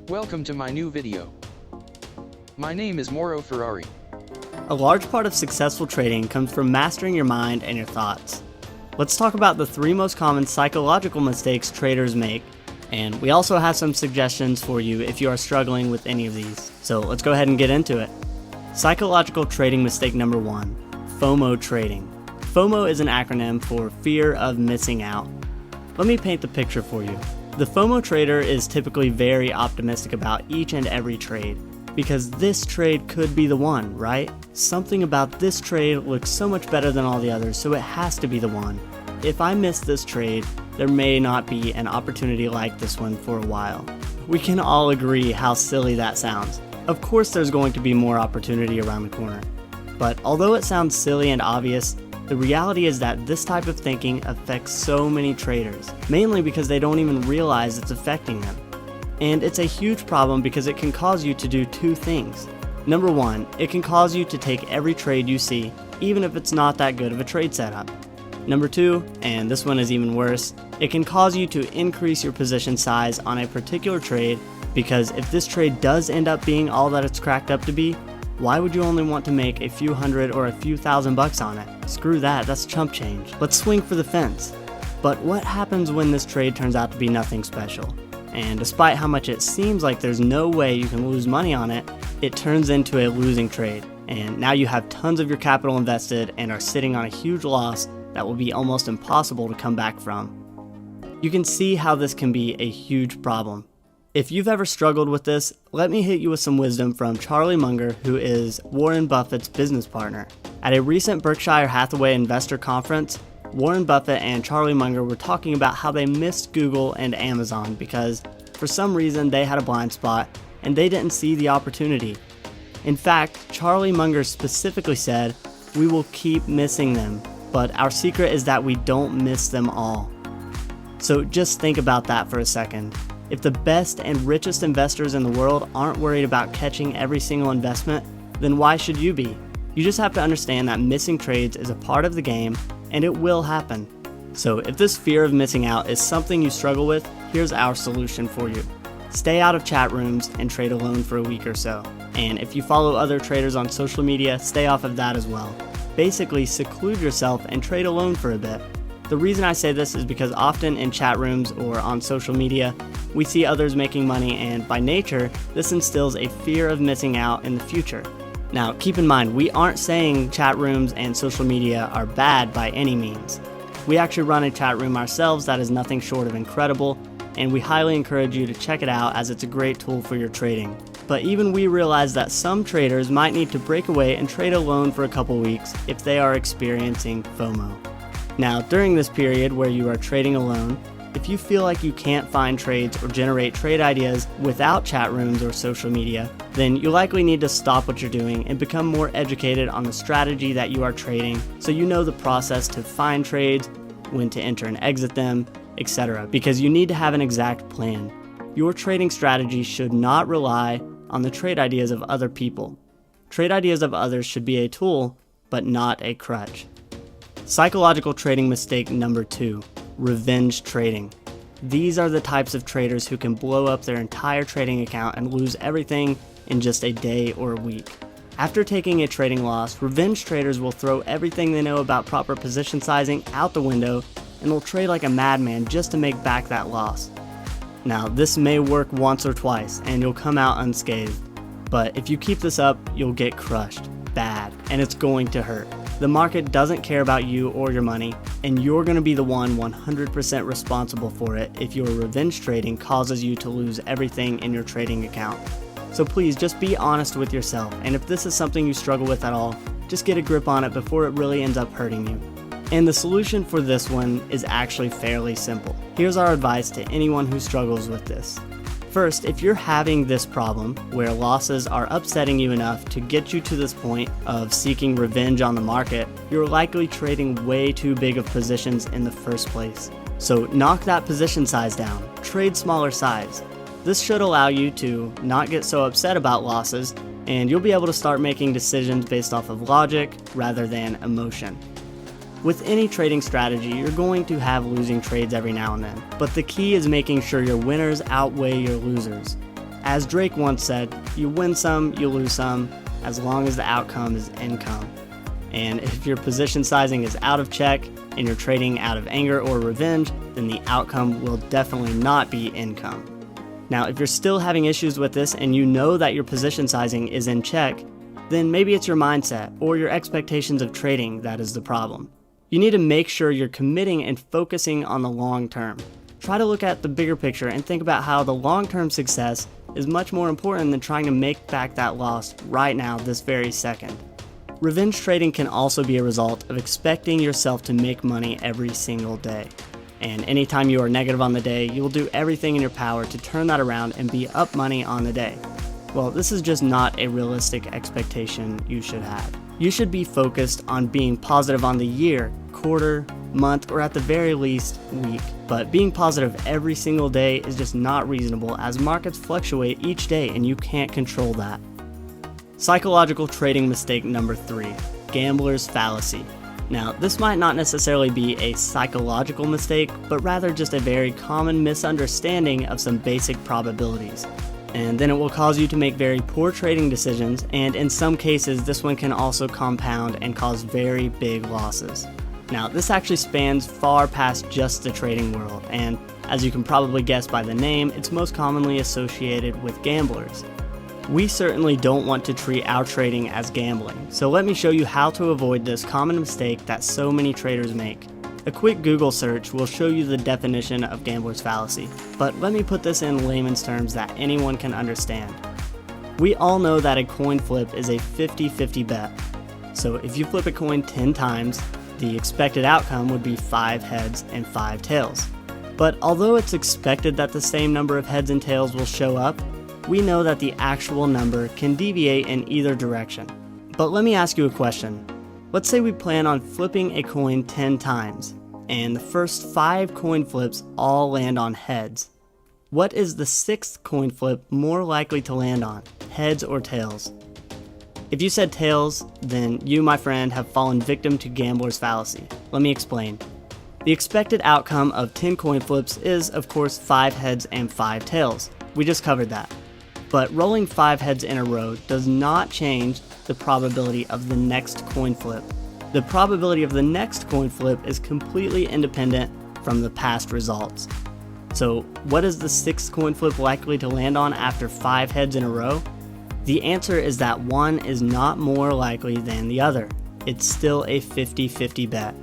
Welcome to my new video. My name is Mauro Ferrari. A large part of successful trading comes from mastering your mind and your thoughts. Let's talk about the 3 most common psychological mistakes traders make, and we also have some suggestions for you if you are struggling with any of these. So let's go ahead and get into it. Psychological trading mistake number 1, FOMO trading. FOMO is an acronym for fear of missing out. Let me paint the picture for you. The FOMO trader is typically very optimistic about each and every trade, because this trade could be the one, right? Something about this trade looks so much better than all the others, so it has to be the one. If I miss this trade, there may not be an opportunity like this one for a while. We can all agree how silly that sounds. Of course there's going to be more opportunity around the corner. But although it sounds silly and obvious, the reality is that this type of thinking affects so many traders, mainly because they don't even realize it's affecting them. And it's a huge problem because it can cause you to do 2 things. Number 1, it can cause you to take every trade you see, even if it's not that good of a trade setup. Number 2, and this one is even worse, it can cause you to increase your position size on a particular trade, because if this trade does end up being all that it's cracked up to be, why would you only want to make a few hundred or a few $1,000s on it? Screw that, that's chump change. Let's swing for the fence. But what happens when this trade turns out to be nothing special? And despite how much it seems like there's no way you can lose money on it, it turns into a losing trade. And now you have tons of your capital invested and are sitting on a huge loss that will be almost impossible to come back from. You can see how this can be a huge problem. If you've ever struggled with this, let me hit you with some wisdom from Charlie Munger, who is Warren Buffett's business partner. At a recent Berkshire Hathaway investor conference, Warren Buffett and Charlie Munger were talking about how they missed Google and Amazon because, for some reason, they had a blind spot and they didn't see the opportunity. In fact, Charlie Munger specifically said, "We will keep missing them, but our secret is that we don't miss them all." So just think about that for a second. If the best and richest investors in the world aren't worried about catching every single investment, then why should you be? You just have to understand that missing trades is a part of the game, and it will happen. So if this fear of missing out is something you struggle with, here's our solution for you. Stay out of chat rooms and trade alone for a week or so. And if you follow other traders on social media, stay off of that as well. Basically, seclude yourself and trade alone for a bit. The reason I say this is because often in chat rooms or on social media, we see others making money, and by nature, this instills a fear of missing out in the future. Now, keep in mind, we aren't saying chat rooms and social media are bad by any means. We actually run a chat room ourselves that is nothing short of incredible, and we highly encourage you to check it out as it's a great tool for your trading. But even we realize that some traders might need to break away and trade alone for a couple weeks if they are experiencing FOMO. Now, during this period where you are trading alone, if you feel like you can't find trades or generate trade ideas without chat rooms or social media, then you likely need to stop what you're doing and become more educated on the strategy that you are trading, so you know the process to find trades, when to enter and exit them, etc. Because you need to have an exact plan. Your trading strategy should not rely on the trade ideas of other people. Trade ideas of others should be a tool, but not a crutch. Psychological trading mistake number 2, revenge trading. These are the types of traders who can blow up their entire trading account and lose everything in just a day or a week. After taking a trading loss, revenge traders will throw everything they know about proper position sizing out the window and will trade like a madman just to make back that loss. Now, this may work once or twice and you'll come out unscathed, but if you keep this up, you'll get crushed bad, and it's going to hurt. The market doesn't care about you or your money, and you're going to be the one 100% responsible for it if your revenge trading causes you to lose everything in your trading account. So please just be honest with yourself, and if this is something you struggle with at all, just get a grip on it before it really ends up hurting you. And the solution for this one is actually fairly simple. Here's our advice to anyone who struggles with this. First, if you're having this problem where losses are upsetting you enough to get you to this point of seeking revenge on the market, you're likely trading way too big of positions in the first place. So knock that position size down, trade smaller size. This should allow you to not get so upset about losses, and you'll be able to start making decisions based off of logic rather than emotion. With any trading strategy, you're going to have losing trades every now and then, but the key is making sure your winners outweigh your losers. As Drake once said, you win some, you lose some, as long as the outcome is income. And if your position sizing is out of check and you're trading out of anger or revenge, then the outcome will definitely not be income. Now, if you're still having issues with this and you know that your position sizing is in check, then maybe it's your mindset or your expectations of trading that is the problem. You need to make sure you're committing and focusing on the long term. Try to look at the bigger picture and think about how the long-term success is much more important than trying to make back that loss right now, this very second. Revenge trading can also be a result of expecting yourself to make money every single day. And anytime you are negative on the day, you will do everything in your power to turn that around and be up money on the day. Well, this is just not a realistic expectation you should have. You should be focused on being positive on the year, quarter, month, or at the very least, week. But being positive every single day is just not reasonable as markets fluctuate each day and you can't control that. Psychological trading mistake number 3, gambler's fallacy. Now, this might not necessarily be a psychological mistake, but rather just a very common misunderstanding of some basic probabilities. And then it will cause you to make very poor trading decisions, and in some cases this one can also compound and cause very big losses. Now, this actually spans far past just the trading world, and as you can probably guess by the name, it's most commonly associated with gamblers. We certainly don't want to treat our trading as gambling, so let me show you how to avoid this common mistake that so many traders make. A quick Google search will show you the definition of gambler's fallacy, but let me put this in layman's terms that anyone can understand. We all know that a coin flip is a 50-50 bet. So if you flip a coin 10 times, the expected outcome would be 5 heads and 5 tails. But although it's expected that the same number of heads and tails will show up, we know that the actual number can deviate in either direction. But let me ask you a question. Let's say we plan on flipping a coin 10 times, and the first 5 coin flips all land on heads. What is the 6th coin flip more likely to land on, heads or tails? If you said tails, then you, my friend, have fallen victim to gambler's fallacy. Let me explain. The expected outcome of 10 coin flips is, of course, 5 heads and 5 tails. We just covered that. But rolling 5 heads in a row does not change the probability of the next coin flip. The probability of the next coin flip is completely independent from the past results. So what is the 6th coin flip likely to land on after 5 heads in a row? The answer is that one is not more likely than the other. It's still a 50-50 bet.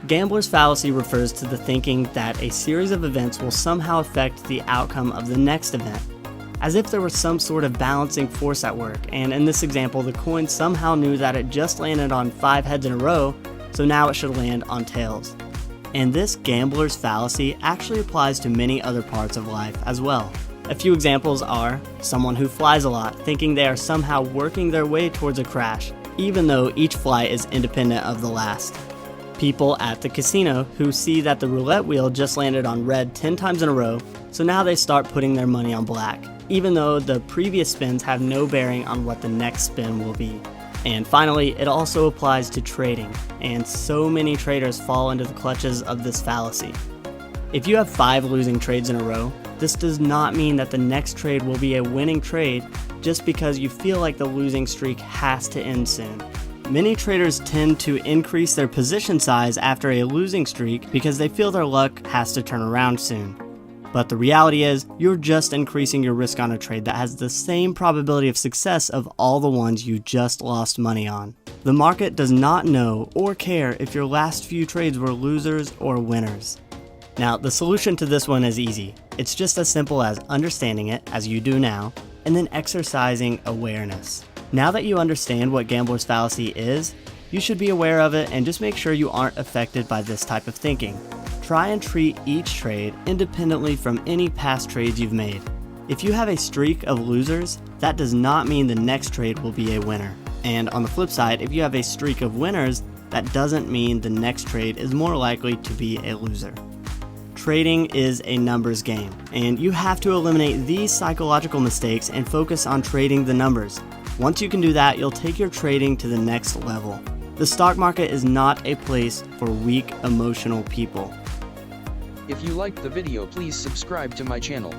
Gambler's fallacy refers to the thinking that a series of events will somehow affect the outcome of the next event, as if there was some sort of balancing force at work, and in this example the coin somehow knew that it just landed on 5 heads in a row, so now it should land on tails. And this gambler's fallacy actually applies to many other parts of life as well. A few examples are someone who flies a lot, thinking they are somehow working their way towards a crash, even though each flight is independent of the last. People at the casino who see that the roulette wheel just landed on red 10 times in a row, so now they start putting their money on black, even though the previous spins have no bearing on what the next spin will be. And finally, it also applies to trading, and so many traders fall into the clutches of this fallacy. If you have 5 losing trades in a row, this does not mean that the next trade will be a winning trade just because you feel like the losing streak has to end soon. Many traders tend to increase their position size after a losing streak because they feel their luck has to turn around soon. But the reality is, you're just increasing your risk on a trade that has the same probability of success of all the ones you just lost money on. The market does not know or care if your last few trades were losers or winners. Now, the solution to this one is easy. It's just as simple as understanding it, as you do now, and then exercising awareness. Now that you understand what gambler's fallacy is, you should be aware of it and just make sure you aren't affected by this type of thinking. Try and treat each trade independently from any past trades you've made. If you have a streak of losers, that does not mean the next trade will be a winner. And on the flip side, if you have a streak of winners, that doesn't mean the next trade is more likely to be a loser. Trading is a numbers game, and you have to eliminate these psychological mistakes and focus on trading the numbers. Once you can do that, you'll take your trading to the next level. The stock market is not a place for weak, emotional people. If you liked the video, please subscribe to my channel.